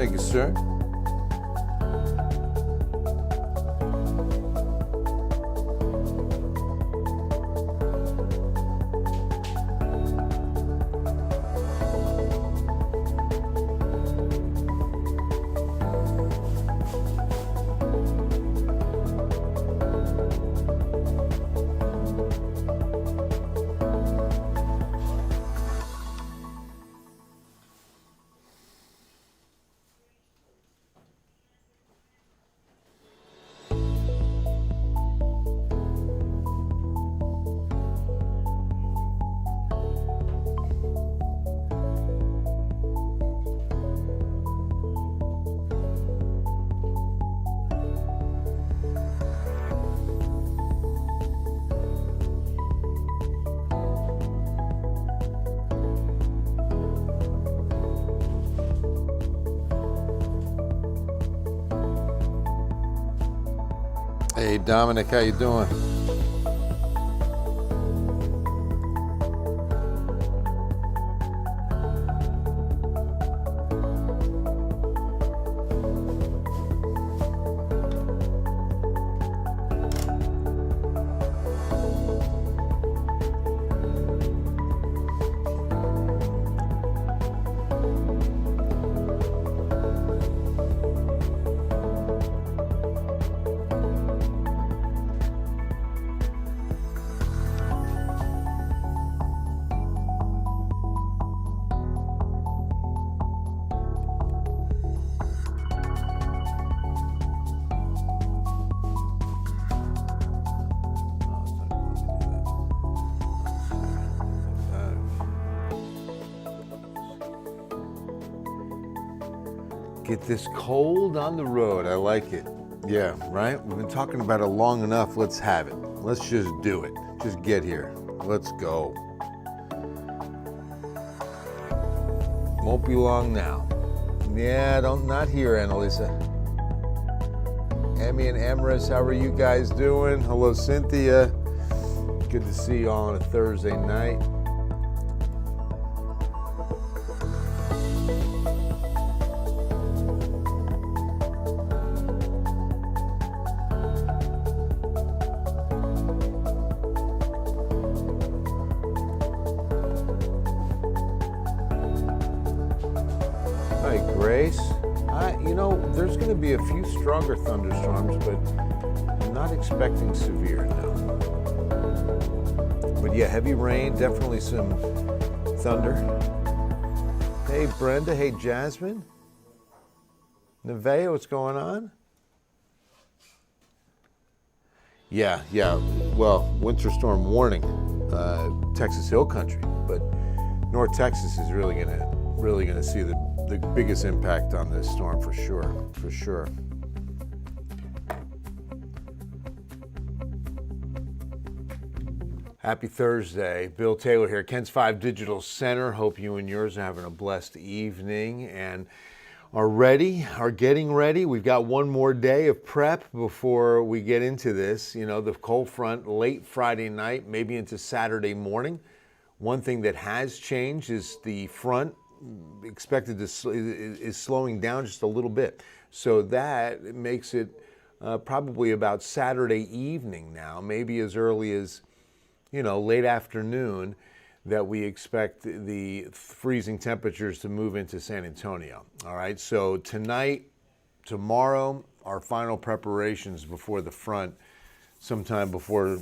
Thank you, sir. Hey, Dominic, how you doing? Get this cold on the road. I like it. Yeah, right? We've been talking about it long enough. Let's have it. Let's just do it. Just get here. Let's go. Won't be long now. Yeah, not here, Annalisa. Emmy and Emrys, how are you guys doing? Hello, Cynthia. Good to see you all on a Thursday night. Hi, Grace. There's going to be a few stronger thunderstorms, but I'm not expecting severe now. But yeah, heavy rain, definitely some thunder. Hey, Brenda. Hey, Jasmine. Nevaeh, what's going on? Yeah. Well, winter storm warning, Texas Hill Country, but North Texas is really gonna see the biggest impact on this storm for sure. Happy Thursday. Bill Taylor here, Ken's 5 Digital Center. Hope you and yours are having a blessed evening and are getting ready. We've got one more day of prep before we get into this. The cold front late Friday night, maybe into Saturday morning. One thing that has changed is the front expected is slowing down just a little bit. So that makes it probably about Saturday evening now, maybe as early as late afternoon, that we expect the freezing temperatures to move into San Antonio. All right, so tonight, tomorrow, our final preparations before the front, sometime before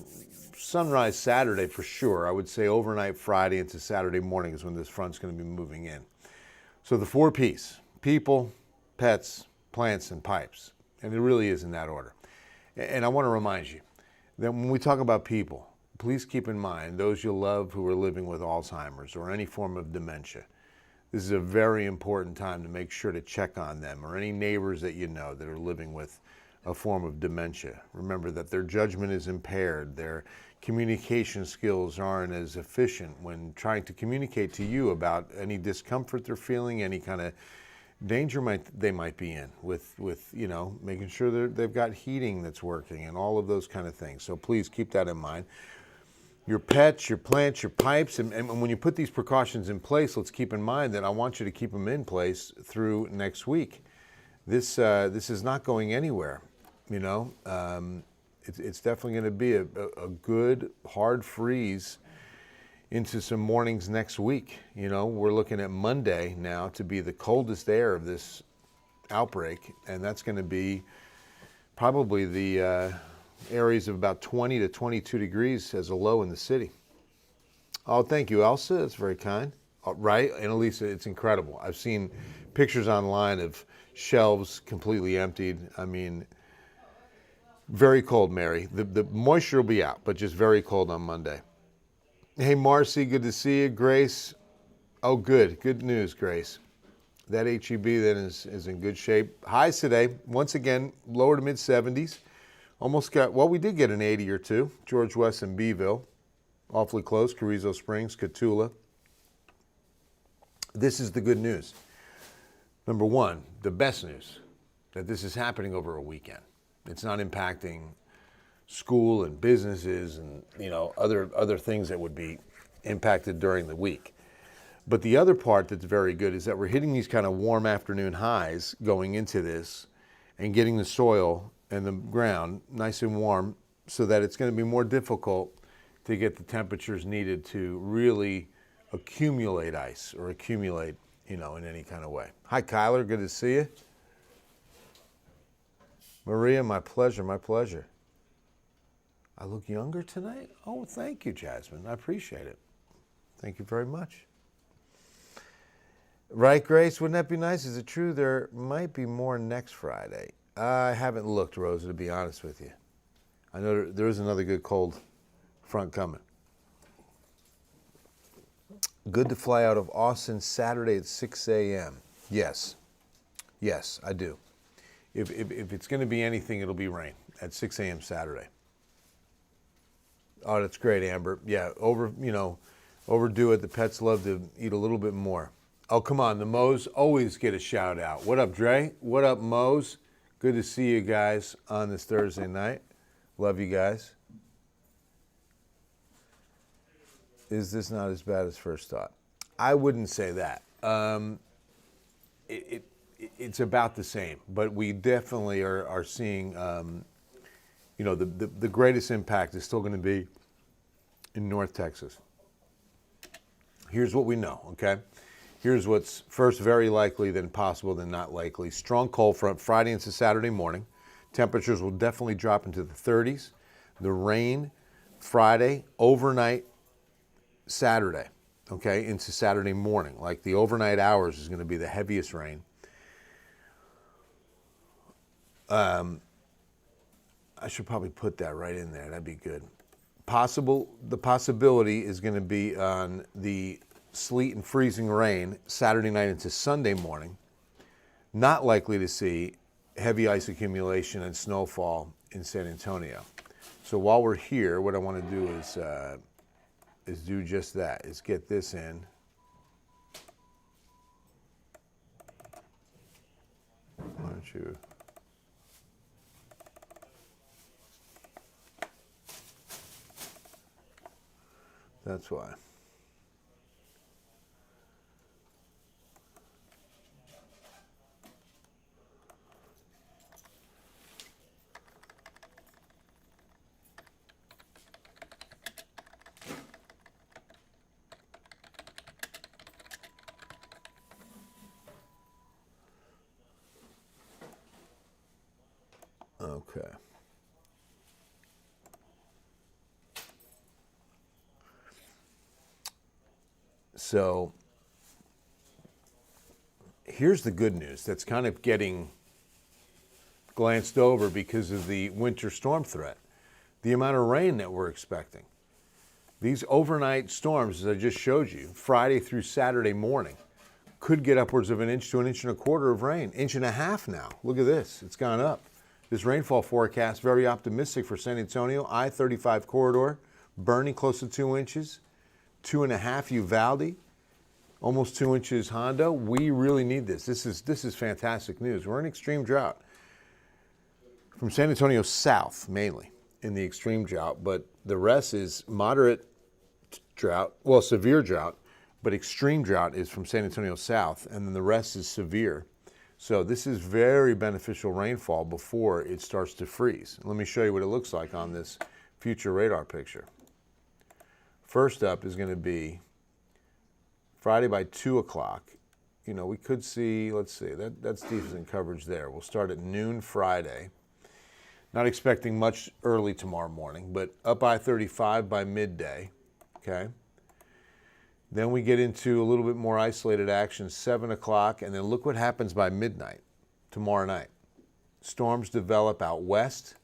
sunrise Saturday for sure. I would say overnight Friday into Saturday morning is when this front's going to be moving in. So the 4Ps, people, pets, plants, and pipes. And it really is in that order. And I want to remind you that when we talk about people, please keep in mind those you love who are living with Alzheimer's or any form of dementia. This is a very important time to make sure to check on them, or any neighbors that you know that are living with a form of dementia. Remember that their judgment is impaired, their communication skills aren't as efficient when trying to communicate to you about any discomfort they're feeling, any kind of danger they might be in with making sure they've got heating that's working and all of those kind of things. So please keep that in mind. Your pets, your plants, your pipes, and when you put these precautions in place, let's keep in mind that I want you to keep them in place through next week. this is not going anywhere. You know, it's definitely going to be a good hard freeze into some mornings next week. You know, we're looking at Monday now to be the coldest air of this outbreak, and that's going to be probably the areas of about 20 to 22 degrees as a low in the city. Oh, thank you, Elsa. That's very kind. Right, and Elisa, it's incredible. I've seen pictures online of shelves completely emptied. I mean, very cold, Mary. The moisture will be out, but just very cold on Monday. Hey, Marcy, good to see you. Grace, oh, good. Good news, Grace. That HEB then is in good shape. Highs today, once again, lower to mid-70s. Almost got, well, we did get an 80 or two. George West and Beeville, awfully close. Carrizo Springs, Cotulla. This is the good news. Number one, the best news, that this is happening over a weekend. It's not impacting school and businesses and, you know, other things that would be impacted during the week. But the other part that's very good is that we're hitting these kind of warm afternoon highs going into this and getting the soil and the ground nice and warm so that it's going to be more difficult to get the temperatures needed to really accumulate ice or accumulate, you know, in any kind of way. Hi, Kyler. Good to see you. Maria, my pleasure, my pleasure. I look younger tonight? Oh, thank you, Jasmine. I appreciate it. Thank you very much. Right, Grace? Wouldn't that be nice? Is it true there might be more next Friday? I haven't looked, Rosa, to be honest with you. I know there is another good cold front coming. Good to fly out of Austin Saturday at 6 a.m. Yes. Yes, I do. If it's going to be anything, it'll be rain at 6 a.m. Saturday. Oh, that's great, Amber. Yeah, overdue it. The pets love to eat a little bit more. Oh, come on. The Moes always get a shout out. What up, Dre? What up, Moes? Good to see you guys on this Thursday night. Love you guys. Is this not as bad as first thought? I wouldn't say that. It's about the same, but we definitely are seeing, you know, the greatest impact is still going to be in North Texas. Here's what we know, okay? Here's what's first very likely, then possible, then not likely. Strong cold front Friday into Saturday morning. Temperatures will definitely drop into the 30s. The rain Friday, overnight, Saturday, okay, into Saturday morning. Like the overnight hours is going to be the heaviest rain. I should probably put that right in there. That'd be good. The possibility is going to be on the sleet and freezing rain Saturday night into Sunday morning. Not likely to see heavy ice accumulation and snowfall in San Antonio. So while we're here, what I want to do is do just that, is get this in. Why don't you... That's why. Okay. So here's the good news that's kind of getting glanced over because of the winter storm threat. The amount of rain that we're expecting. These overnight storms, as I just showed you, Friday through Saturday morning, could get upwards of 1 inch to 1.25 inches of rain. 1.5 inches now. Look at this. It's gone up. This rainfall forecast, very optimistic for San Antonio. I-35 corridor, burning close to 2 inches. 2.5 Uvalde, almost 2 inches Hondo. We really need this. This is fantastic news. We're in extreme drought. From San Antonio south, mainly, in the extreme drought, but the rest is moderate drought, well, severe drought, but extreme drought is from San Antonio south, and then the rest is severe. So this is very beneficial rainfall before it starts to freeze. Let me show you what it looks like on this future radar picture. First up is going to be Friday by 2 o'clock. You know, we could see, let's see, that's decent coverage there. We'll start at noon Friday. Not expecting much early tomorrow morning, but up I-35 by midday, okay? Then we get into a little bit more isolated action, 7 o'clock, and then look what happens by midnight tomorrow night. Storms develop out west,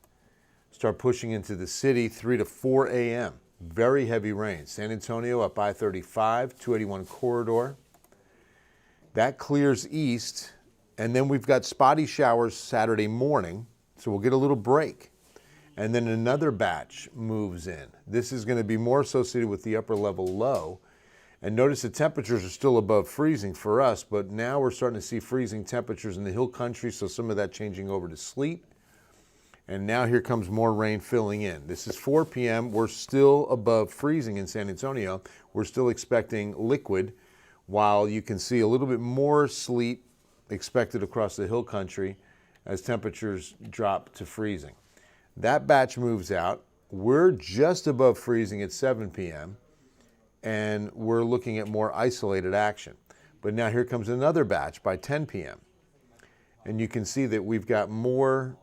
start pushing into the city 3 to 4 a.m. Very heavy rain. San Antonio up I-35, 281 corridor. That clears east, and then we've got spotty showers Saturday morning, so we'll get a little break. And then another batch moves in. This is going to be more associated with the upper level low. And notice the temperatures are still above freezing for us, but now we're starting to see freezing temperatures in the hill country, so some of that changing over to sleet. And now here comes more rain filling in. This is 4 p.m. We're still above freezing in San Antonio. We're still expecting liquid, while you can see a little bit more sleet expected across the hill country as temperatures drop to freezing. That batch moves out. We're just above freezing at 7 p.m. and we're looking at more isolated action. But now here comes another batch by 10 p.m. And you can see that we've got more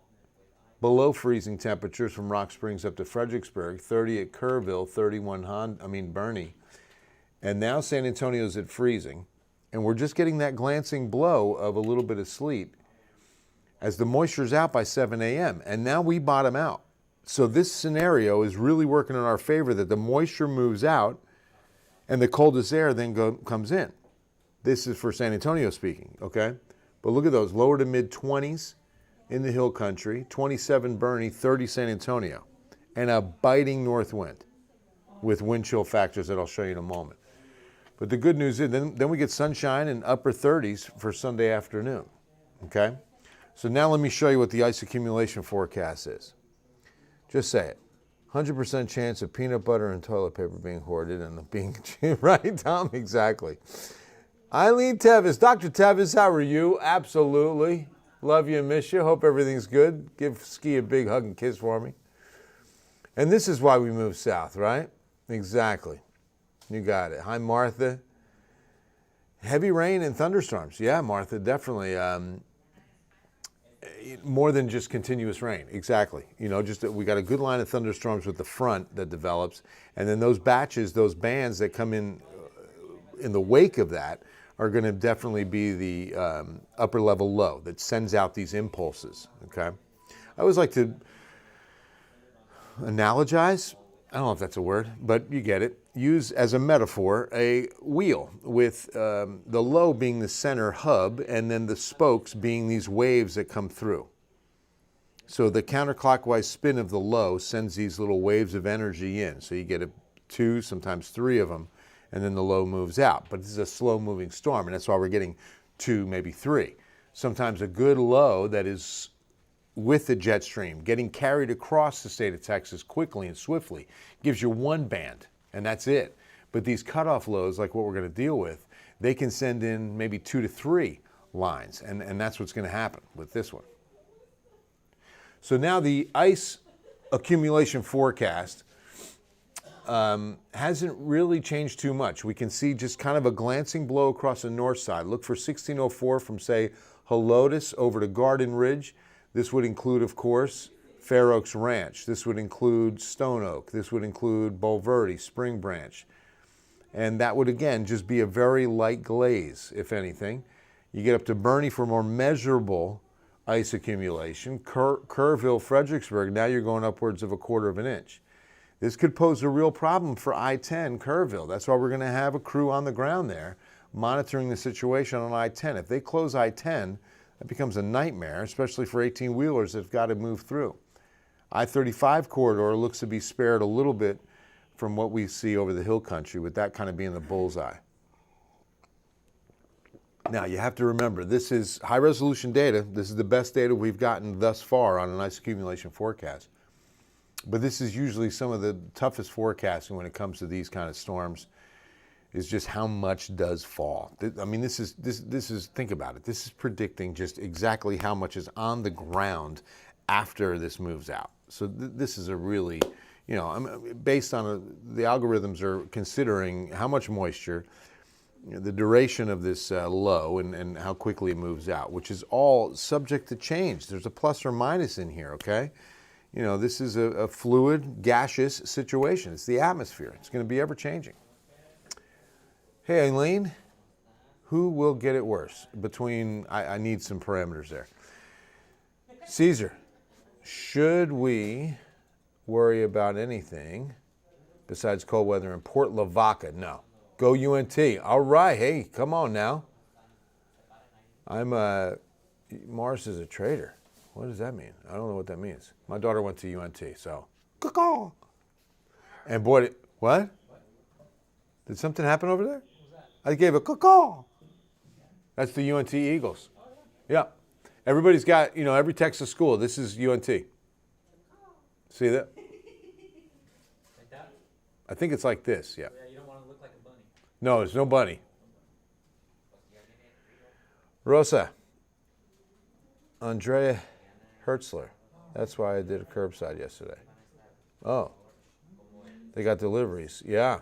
below freezing temperatures from Rock Springs up to Fredericksburg, 30 at Kerrville, 31 Bernie. And now San Antonio's at freezing. And we're just getting that glancing blow of a little bit of sleet as the moisture's out by 7 a.m. And now we bottom out. So this scenario is really working in our favor, that the moisture moves out and the coldest air then comes in. This is for San Antonio speaking, okay? But look at those, lower to mid-20s in the hill country, 27 Bernie, 30 San Antonio, and a biting north wind with wind chill factors that I'll show you in a moment. But the good news is then we get sunshine and upper 30s for Sunday afternoon, okay? So now let me show you what the ice accumulation forecast is. Just say it. 100% chance of peanut butter and toilet paper being hoarded and being, right, Tom? Exactly. Eileen Tevis. Dr. Tevis, how are you? Absolutely. Love you and miss you. Hope everything's good. Give Ski a big hug and kiss for me. And this is why we moved south, right? Exactly. You got it. Hi, Martha. Heavy rain and thunderstorms. Yeah, Martha, definitely. More than just continuous rain. Exactly. You know, just we got a good line of thunderstorms with the front that develops, and then those batches, those bands that come in the wake of that are going to definitely be the upper level low that sends out these impulses. Okay. I always like to analogize. I don't know if that's a word, but you get it. Use as a metaphor a wheel with the low being the center hub and then the spokes being these waves that come through. So the counterclockwise spin of the low sends these little waves of energy in. So you get 2, sometimes 3 of them, and then the low moves out. But this is a slow moving storm, and that's why we're getting 2, maybe 3. Sometimes a good low that is with the jet stream getting carried across the state of Texas quickly and swiftly gives you 1 band, and that's it. But these cutoff lows, like what we're going to deal with, they can send in maybe 2 to 3 lines, and that's what's going to happen with this one. So now the ice accumulation forecast hasn't really changed too much. We can see just kind of a glancing blow across the north side. Look for 1604 from, say, Helotes over to Garden Ridge. This would include, of course, Fair Oaks Ranch. This would include Stone Oak. This would include Bulverde, Spring Branch. And that would, again, just be a very light glaze, if anything. You get up to Bernie for more measurable ice accumulation. Kerrville, Fredericksburg, now you're going upwards of 1/4 of an inch. This could pose a real problem for I-10 Kerrville. That's why we're going to have a crew on the ground there monitoring the situation on I-10. If they close I-10, that becomes a nightmare, especially for 18-wheelers that have got to move through. I-35 corridor looks to be spared a little bit from what we see over the hill country, with that kind of being the bullseye. Now, you have to remember, this is high-resolution data. This is the best data we've gotten thus far on an ice accumulation forecast. But this is usually some of the toughest forecasting when it comes to these kind of storms. is just how much does fall. I mean, this is think about it. This is predicting just exactly how much is on the ground after this moves out. So this is a really, based on the algorithms are considering how much moisture, the duration of this low, and how quickly it moves out, which is all subject to change. There's a plus or minus in here, okay? This is a fluid, gaseous situation. It's the atmosphere. It's going to be ever changing. Hey, Eileen, who will get it worse? I need some parameters there. Caesar, should we worry about anything besides cold weather in Port Lavaca? No. Go UNT. All right. Hey, come on now. Mars is a traitor. What does that mean? I don't know what that means. My daughter went to UNT, so. Caw-caw. And boy, what? Did something happen over there? I gave a caw-caw. That's the UNT Eagles. Yeah. Everybody's got, every Texas school, this is UNT. See that? Like that? I think it's like this, yeah. Yeah, you don't want to look like a bunny. No, there's no bunny. Rosa. Andrea Hertzler. That's why I did a curbside yesterday. Oh. They got deliveries. Yeah.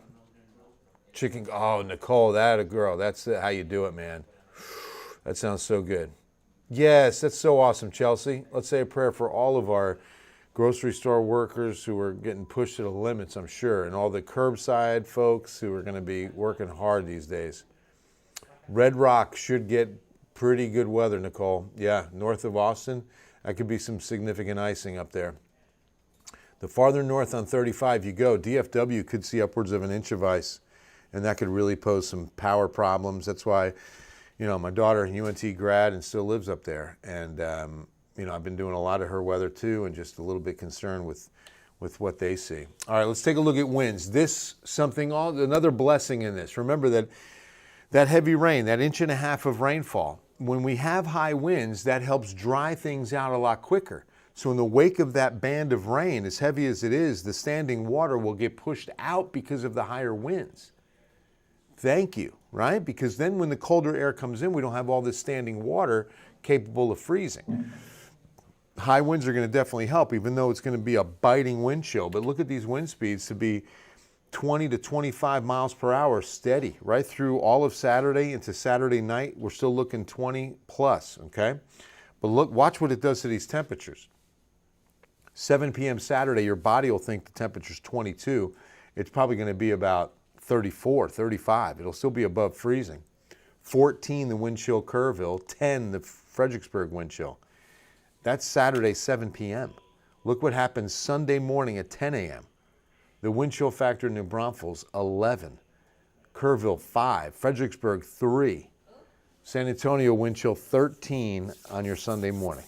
Chicken. Oh, Nicole, that a girl. That's how you do it, man. That sounds so good. Yes, that's so awesome, Chelsea. Let's say a prayer for all of our grocery store workers who are getting pushed to the limits, I'm sure, and all the curbside folks who are going to be working hard these days. Red Rock should get pretty good weather, Nicole. Yeah, north of Austin, that could be some significant icing up there. The farther north on 35 you go, DFW could see upwards of an inch of ice, and that could really pose some power problems. That's why, my daughter, UNT grad, and still lives up there. And, I've been doing a lot of her weather too, and just a little bit concerned with what they see. All right, let's take a look at winds. Another blessing in this. Remember that heavy rain, that 1.5 inches of rainfall, when we have high winds, that helps dry things out a lot quicker. So in the wake of that band of rain, as heavy as it is, the standing water will get pushed out because of the higher winds. Thank you, right? Because then when the colder air comes in, we don't have all this standing water capable of freezing. High winds are going to definitely help, even though it's going to be a biting wind chill. But look at these wind speeds to be 20 to 25 miles per hour steady right through all of Saturday into Saturday night. We're still looking 20 plus, okay? But watch what it does to these temperatures. 7 p.m. Saturday, your body will think the temperature's 22. It's probably going to be about 34, 35. It'll still be above freezing. 14, the wind chill Kerrville. 10, the Fredericksburg wind chill. That's Saturday, 7 p.m. Look what happens Sunday morning at 10 a.m. The wind chill factor in New Braunfels, 11. Kerrville, 5. Fredericksburg, 3. San Antonio wind chill, 13 on your Sunday morning.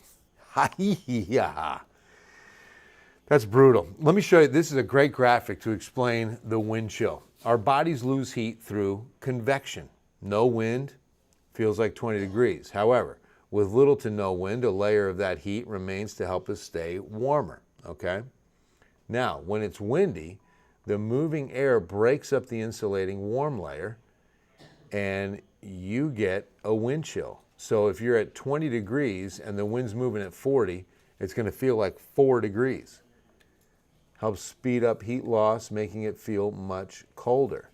Ha-hee-hee-ha. That's brutal. Let me show you. This is a great graphic to explain the wind chill. Our bodies lose heat through convection. No wind, feels like 20 degrees. However, with little to no wind, a layer of that heat remains to help us stay warmer, okay? Now, when it's windy, the moving air breaks up the insulating warm layer, and you get a wind chill. So if you're at 20 degrees and the wind's moving at 40, it's going to feel like 4 degrees. Helps speed up heat loss, making it feel much colder.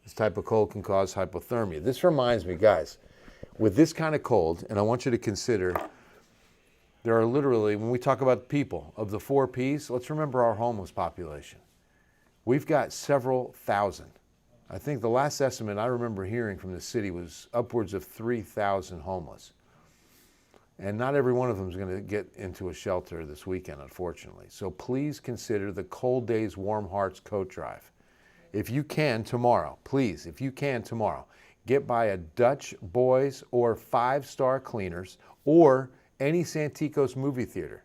This type of cold can cause hypothermia. This reminds me, guys, with this kind of cold, and I want you to consider, there are literally, when we talk about people, of the 4 Ps, let's remember our homeless population. We've got several thousand. I think the last estimate I remember hearing from the city was upwards of 3,000 homeless. And not every one of them is going to get into a shelter this weekend, unfortunately. So please consider the Cold Days Warm Hearts Coat Drive. If you can tomorrow, please, if you can tomorrow, get by a Dutch Boys or 5-Star Cleaners or any Santikos movie theater.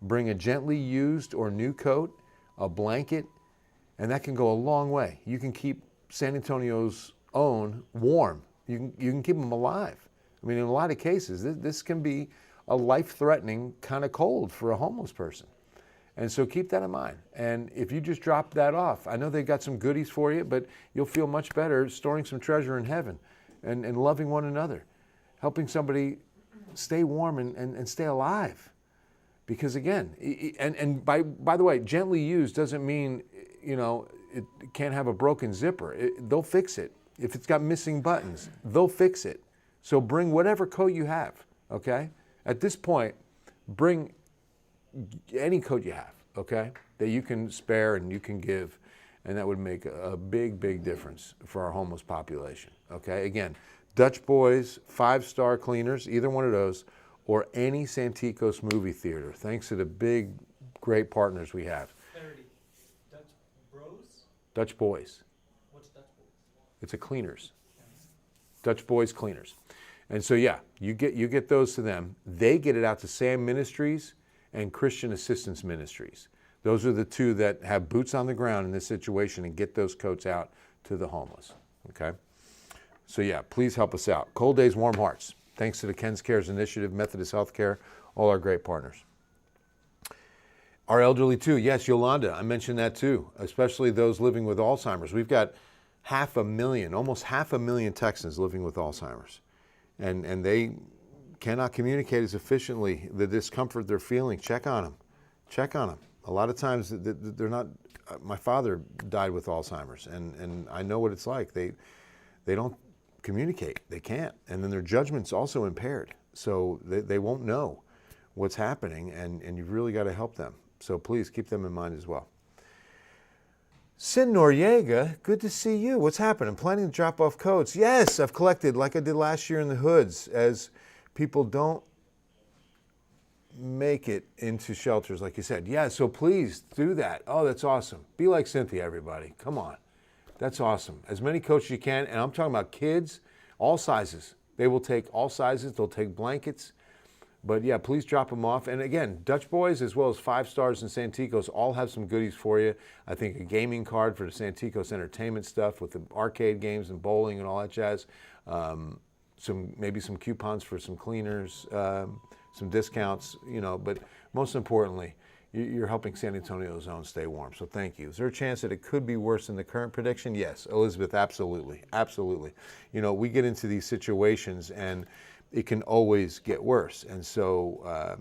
Bring a gently used or new coat, a blanket, and that can go a long way. You can keep San Antonio's own warm. You can keep them alive. I mean, in a lot of cases, this can be a life-threatening kind of cold for a homeless person. And so keep that in mind. And if you just drop that off, I know they got some goodies for you, but you'll feel much better storing some treasure in heaven and loving one another, helping somebody stay warm and stay alive. Because again, and by the way, gently used doesn't mean, it can't have a broken zipper. They'll fix it. If it's got missing buttons, they'll fix it. So bring whatever coat you have, okay? At this point, bring any coat you have, okay, that you can spare and you can give, and that would make a big, big difference for our homeless population, okay? Again, Dutch Boys, 5-star cleaners, either one of those, or any Santikos movie theater, thanks to the big, great partners we have. Clarity. Dutch Bros? Dutch Boys. What's Dutch Boys? It's a cleaners. Dutch Boys Cleaners. And so, yeah, you get those to them. They get it out to SAM Ministries and Christian Assistance Ministries. Those are the two that have boots on the ground in this situation and get those coats out to the homeless, okay? So yeah, please help us out. Cold Days, Warm Hearts. Thanks to the Ken's Cares Initiative, Methodist Healthcare, all our great partners. Our elderly too, yes, Yolanda, I mentioned that too, especially those living with Alzheimer's. We've got 500,000, almost 500,000 Texans living with Alzheimer's. And they cannot communicate as efficiently the discomfort they're feeling. Check on them. Check on them. A lot of times they're not, my father died with Alzheimer's, and I know what it's like. They don't communicate. They can't. And then their judgment's also impaired. So they won't know what's happening, and you've really got to help them. So please keep them in mind as well. Sin Noriega, good to see you. What's happening? Planning to drop off coats. Yes, I've collected like I did last year in the hoods, as people don't make it into shelters, like you said. Yeah, so please do that. Oh, that's awesome. Be like Cynthia, everybody. Come on. That's awesome. As many coats as you can, and I'm talking about kids, all sizes. They will take all sizes. They'll take blankets. But yeah, please drop them off. And again, Dutch Boys as well as 5 Stars and Santikos all have some goodies for you. I think a gaming card for the Santikos entertainment stuff with the arcade games and bowling and all that jazz. Maybe some coupons for some cleaners, some discounts, but most importantly, you're helping San Antonio's Zone stay warm. So thank you. Is there a chance that it could be worse than the current prediction? Yes, Elizabeth, absolutely. Absolutely. We get into these situations and it can always get worse. And so,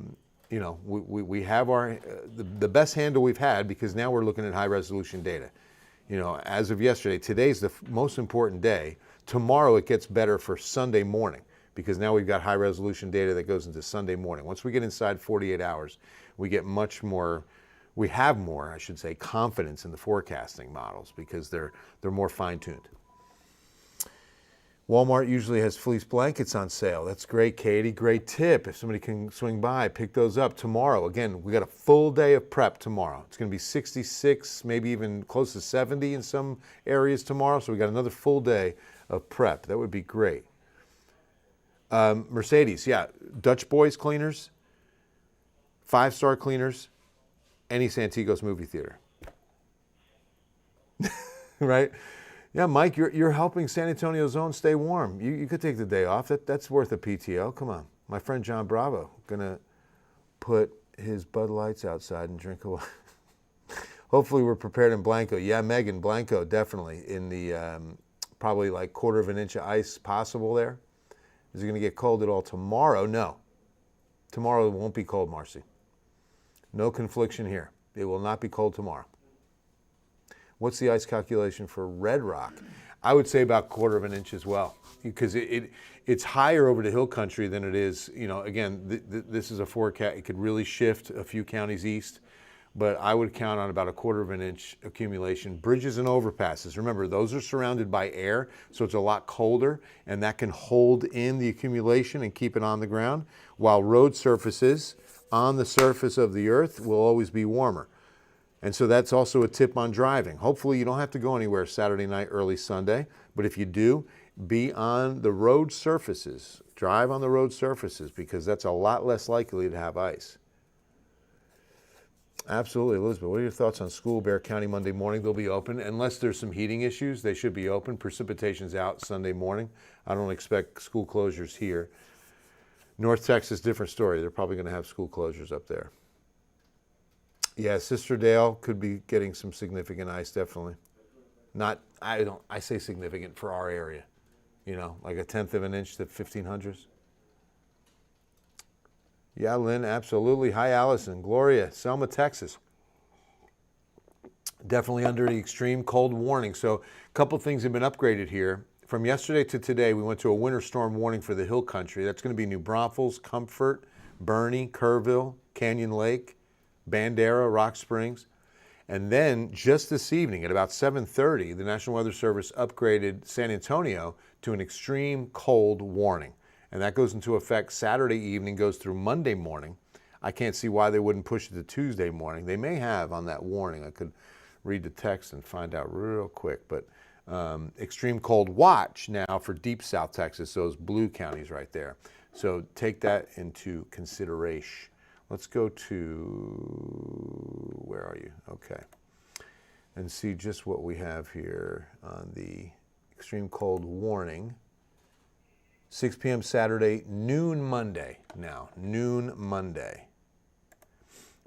we have the best handle we've had, because now we're looking at high resolution data. As of yesterday, today's the most important day. Tomorrow it gets better for Sunday morning, because now we've got high resolution data that goes into Sunday morning. Once we get inside 48 hours, we get we have more, I should say, confidence in the forecasting models, because they're more fine-tuned. Walmart usually has fleece blankets on sale. That's great, Katie. Great tip. If somebody can swing by, pick those up tomorrow. Again, we got a full day of prep tomorrow. It's going to be 66, maybe even close to 70 in some areas tomorrow. So we got another full day of prep. That would be great. Mercedes, yeah. Dutch Boys Cleaners, 5-star cleaners, any Santikos movie theater. Right? Yeah, Mike, you're helping San Antonio Zone stay warm. You could take the day off. That's worth a PTO. Come on. My friend John Bravo gonna put his Bud Lights outside and drink away. Hopefully we're prepared in Blanco. Yeah, Megan, Blanco, definitely. In the probably like 1/4 of an inch of ice possible there. Is it gonna get cold at all tomorrow? No. Tomorrow it won't be cold, Marcy. No confliction here. It will not be cold tomorrow. What's the ice calculation for Red Rock? I would say about 1/4 of an inch as well, because it's higher over the hill country than it is, again, this is a forecast. It could really shift a few counties east, but I would count on about 1/4 of an inch accumulation. Bridges and overpasses, remember, those are surrounded by air, so it's a lot colder, and that can hold in the accumulation and keep it on the ground, while road surfaces on the surface of the earth will always be warmer. And so that's also a tip on driving. Hopefully you don't have to go anywhere Saturday night, early Sunday, but if you do, be on the road surfaces. Drive on the road surfaces, because that's a lot less likely to have ice. Absolutely, Elizabeth. What are your thoughts on school, Bear County, Monday morning? They'll be open. Unless there's some heating issues, they should be open. Precipitation's out Sunday morning. I don't expect school closures here. North Texas, different story. They're probably going to have school closures up there. Yeah, Sister Dale could be getting some significant ice, definitely. Not, I say significant for our area, like a tenth of an inch to 1500s. Yeah, Lynn, absolutely. Hi, Allison. Gloria, Selma, Texas. Definitely under the extreme cold warning. So a couple things have been upgraded here. From yesterday to today, we went to a winter storm warning for the hill country. That's going to be New Braunfels, Comfort, Bernie, Kerrville, Canyon Lake, Bandera, Rock Springs. And then just this evening at about 7:30, the National Weather Service upgraded San Antonio to an extreme cold warning. And that goes into effect Saturday evening, goes through Monday morning. I can't see why they wouldn't push it to Tuesday morning. They may have on that warning. I could read the text and find out real quick. But extreme cold watch now for deep South Texas, those blue counties right there. So take that into consideration. Let's go to, where are you? Okay. And see just what we have here on the extreme cold warning. 6 p.m. Saturday, noon Monday now, noon Monday.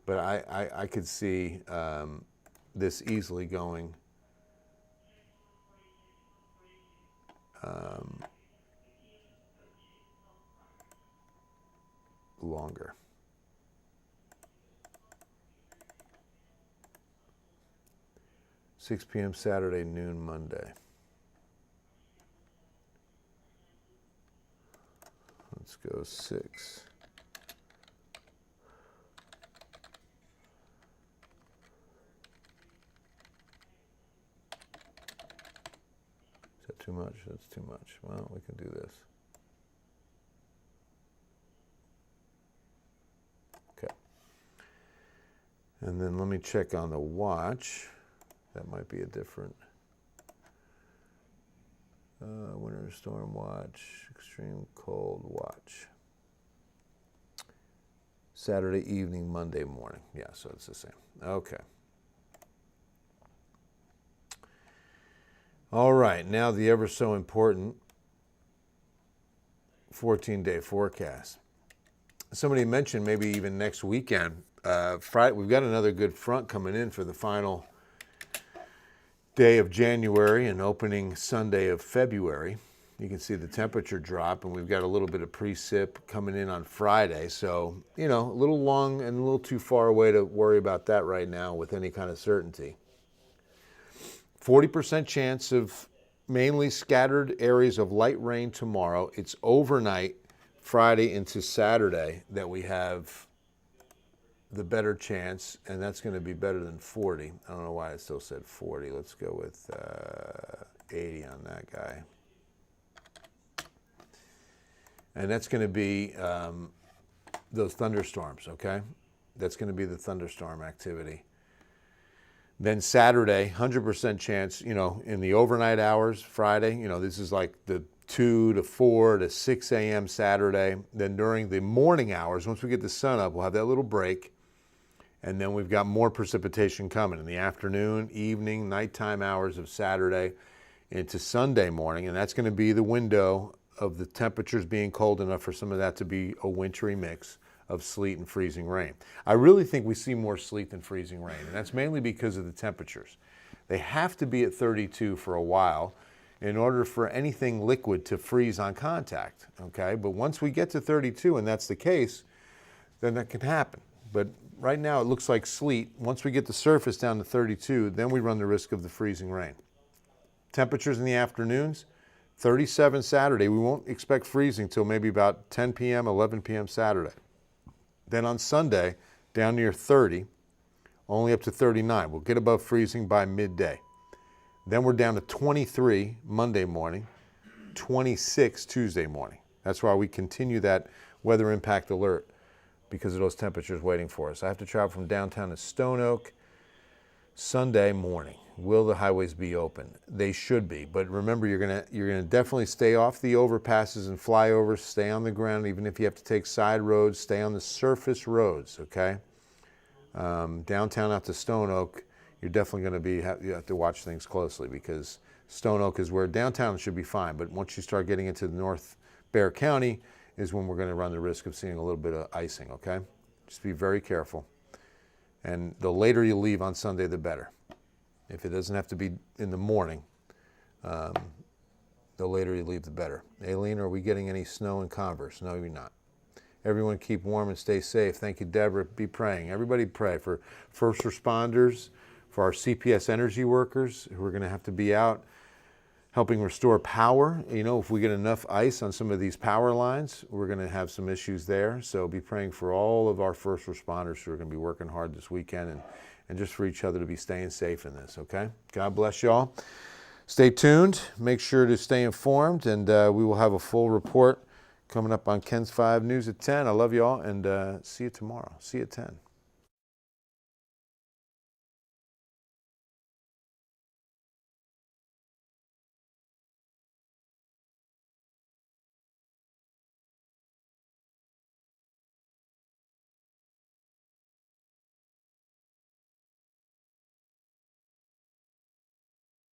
But I could see this easily going longer. Six p.m. Saturday, noon Monday. Let's go 6. Is that too much? That's too much. Well, we can do this. Okay. And then let me check on the watch. That might be a different winter storm watch, extreme cold watch. Saturday evening, Monday morning. Yeah, so it's the same. Okay. All right, now the ever so important 14-day forecast. Somebody mentioned maybe even next weekend. Friday, we've got another good front coming in for the final day of January and opening Sunday of February. You can see the temperature drop, and we've got a little bit of precip coming in on Friday. So, a little long and a little too far away to worry about that right now with any kind of certainty. 40% chance of mainly scattered areas of light rain tomorrow. It's overnight, Friday into Saturday, that we have the better chance, and that's going to be better than 40. I don't know why it still said 40. Let's go with 80 on that guy. And that's going to be those thunderstorms, okay? That's going to be the thunderstorm activity. Then Saturday, 100% chance, in the overnight hours, Friday, this is like the 2 to 4 to 6 a.m. Saturday. Then during the morning hours, once we get the sun up, we'll have that little break. And then we've got more precipitation coming in the afternoon, evening, nighttime hours of Saturday into Sunday morning. And that's going to be the window of the temperatures being cold enough for some of that to be a wintry mix of sleet and freezing rain. I really think we see more sleet than freezing rain, and that's mainly because of the temperatures. They have to be at 32 for a while in order for anything liquid to freeze on contact, okay? But once we get to 32, and that's the case, then that can happen. But right now it looks like sleet. Once we get the surface down to 32, then we run the risk of the freezing rain. Temperatures in the afternoons, 37 Saturday. We won't expect freezing till maybe about 10 p.m., 11 p.m. Saturday. Then on Sunday, down near 30, only up to 39. We'll get above freezing by midday. Then we're down to 23 Monday morning, 26 Tuesday morning. That's why we continue that weather impact alert, because of those temperatures waiting for us. I have to travel from downtown to Stone Oak Sunday morning. Will the highways be open? They should be, but remember, you're gonna definitely stay off the overpasses and flyovers. Stay on the ground, even if you have to take side roads. Stay on the surface roads, okay? Downtown out to Stone Oak, you're definitely going to be you have to watch things closely, because Stone Oak is where downtown should be fine, but once you start getting into the North Bexar County is when we're going to run the risk of seeing a little bit of icing, okay? Just be very careful. And the later you leave on Sunday, the better. If it doesn't have to be in the morning, the later you leave, the better. Aileen, are we getting any snow in Converse? No, you're not. Everyone keep warm and stay safe. Thank you, Deborah. Be praying. Everybody pray for first responders, for our CPS energy workers who are going to have to be out helping restore power. You know, if we get enough ice on some of these power lines, we're going to have some issues there. So be praying for all of our first responders who are going to be working hard this weekend, and just for each other to be staying safe in this, okay? God bless y'all. Stay tuned. Make sure to stay informed, and we will have a full report coming up on Ken's 5 News at 10. I love y'all, and see you tomorrow. See you at 10.